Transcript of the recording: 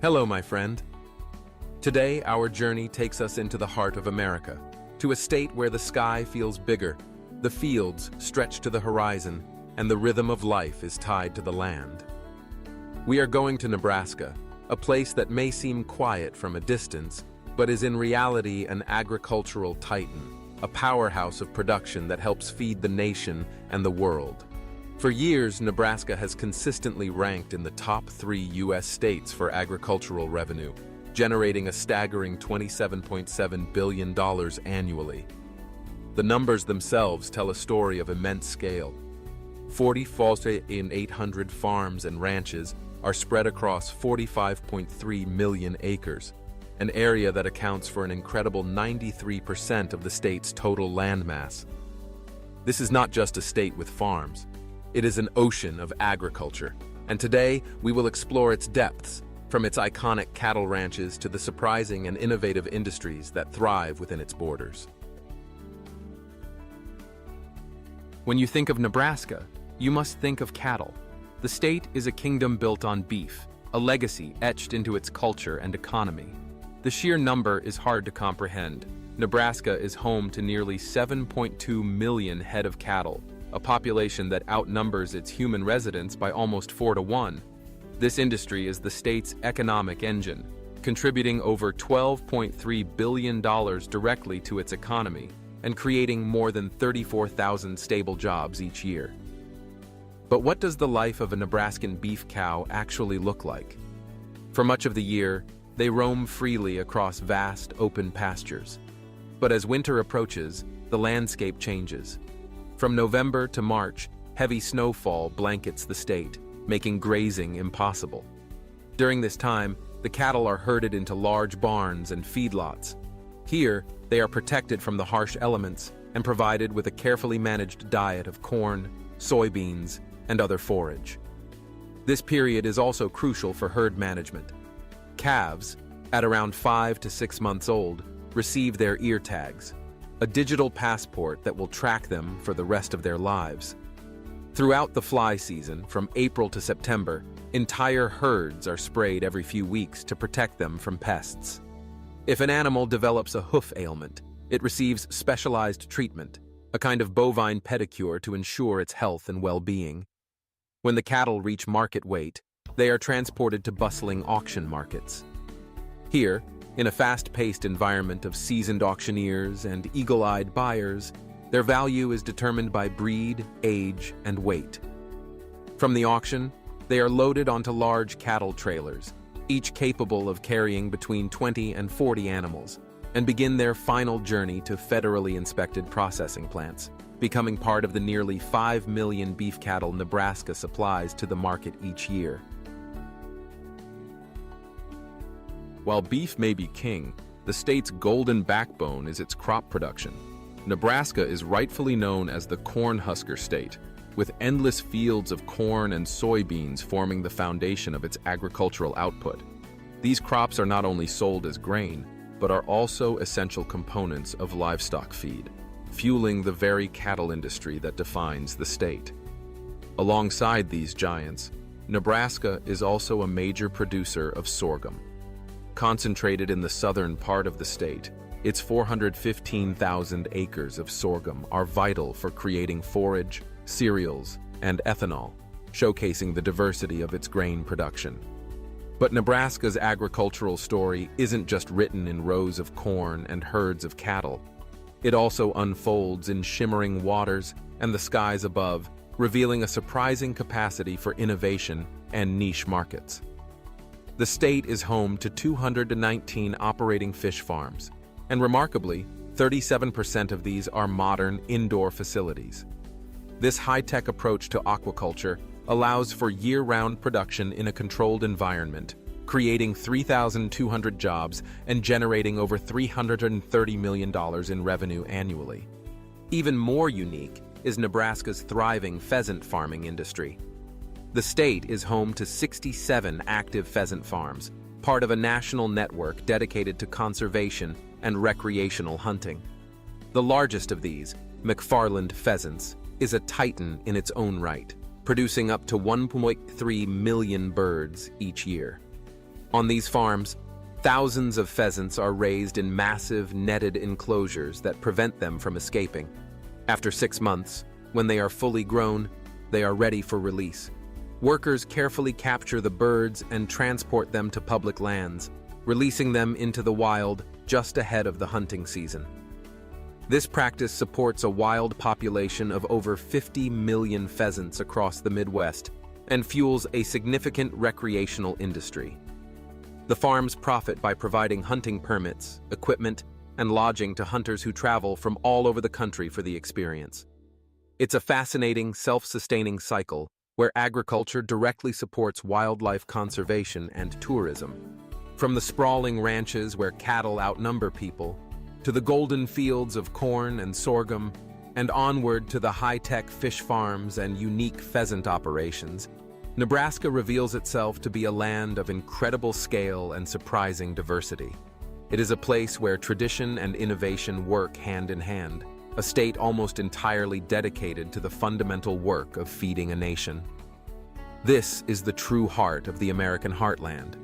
Hello, my friend. Today, our journey takes us into the heart of America, to a state where the sky feels bigger, the fields stretch to the horizon, and the rhythm of life is tied to the land. We are going to Nebraska, a place that may seem quiet from a distance, but is in reality an agricultural titan, a powerhouse of production that helps feed the nation and the world. For years, Nebraska has consistently ranked in the top 3 U.S. states for agricultural revenue, generating a staggering $27.7 billion annually. The numbers themselves tell a story of immense scale. 4800 farms and ranches are spread across 45.3 million acres, an area that accounts for an incredible 93% of the state's total landmass. This is not just a state with farms. It is an ocean of agriculture, and today we will explore its depths, from its iconic cattle ranches to the surprising and innovative industries that thrive within its borders. When you think of Nebraska, you must think of cattle. The state is a kingdom built on beef, a legacy etched into its culture and economy. The sheer number is hard to comprehend. Nebraska is home to nearly 7.2 million head of cattle, a population that outnumbers its human residents by almost 4 to 1. This industry is the state's economic engine, contributing over $12.3 billion directly to its economy and creating more than 34,000 stable jobs each year. But what does the life of a Nebraskan beef cow actually look like? For much of the year, they roam freely across vast, open pastures. But as winter approaches, the landscape changes. From November to March, heavy snowfall blankets the state, making grazing impossible. During this time, the cattle are herded into large barns and feedlots. Here, they are protected from the harsh elements and provided with a carefully managed diet of corn, soybeans, and other forage. This period is also crucial for herd management. Calves, at around 5 to 6 months old, receive their ear tags, a digital passport that will track them for the rest of their lives. Throughout the fly season, from April to September, entire herds are sprayed every few weeks to protect them from pests. If an animal develops a hoof ailment, it receives specialized treatment, a kind of bovine pedicure to ensure its health and well-being. When the cattle reach market weight, they are transported to bustling auction markets. Here, in a fast-paced environment of seasoned auctioneers and eagle-eyed buyers, their value is determined by breed, age, and weight. From the auction, they are loaded onto large cattle trailers, each capable of carrying between 20 and 40 animals, and begin their final journey to federally inspected processing plants, becoming part of the nearly 5 million beef cattle Nebraska supplies to the market each year. While beef may be king, the state's golden backbone is its crop production. Nebraska is rightfully known as the Cornhusker State, with endless fields of corn and soybeans forming the foundation of its agricultural output. These crops are not only sold as grain, but are also essential components of livestock feed, fueling the very cattle industry that defines the state. Alongside these giants, Nebraska is also a major producer of sorghum. Concentrated in the southern part of the state, its 415,000 acres of sorghum are vital for creating forage, cereals, and ethanol, showcasing the diversity of its grain production. But Nebraska's agricultural story isn't just written in rows of corn and herds of cattle. It also unfolds in shimmering waters and the skies above, revealing a surprising capacity for innovation and niche markets. The state is home to 219 operating fish farms, and remarkably, 37% of these are modern indoor facilities. This high-tech approach to aquaculture allows for year-round production in a controlled environment, creating 3,200 jobs and generating over $330 million in revenue annually. Even more unique is Nebraska's thriving pheasant farming industry. The state is home to 67 active pheasant farms, part of a national network dedicated to conservation and recreational hunting. The largest of these, McFarland Pheasants, is a titan in its own right, producing up to 1.3 million birds each year. On these farms, thousands of pheasants are raised in massive, netted enclosures that prevent them from escaping. After 6 months, when they are fully grown, they are ready for release. Workers carefully capture the birds and transport them to public lands, releasing them into the wild just ahead of the hunting season. This practice supports a wild population of over 50 million pheasants across the Midwest and fuels a significant recreational industry. The farms profit by providing hunting permits, equipment, and lodging to hunters who travel from all over the country for the experience. It's a fascinating, self-sustaining cycle where agriculture directly supports wildlife conservation and tourism. From the sprawling ranches where cattle outnumber people, to the golden fields of corn and sorghum, and onward to the high-tech fish farms and unique pheasant operations, Nebraska reveals itself to be a land of incredible scale and surprising diversity. It is a place where tradition and innovation work hand in hand, a state almost entirely dedicated to the fundamental work of feeding a nation. This is the true heart of the American heartland,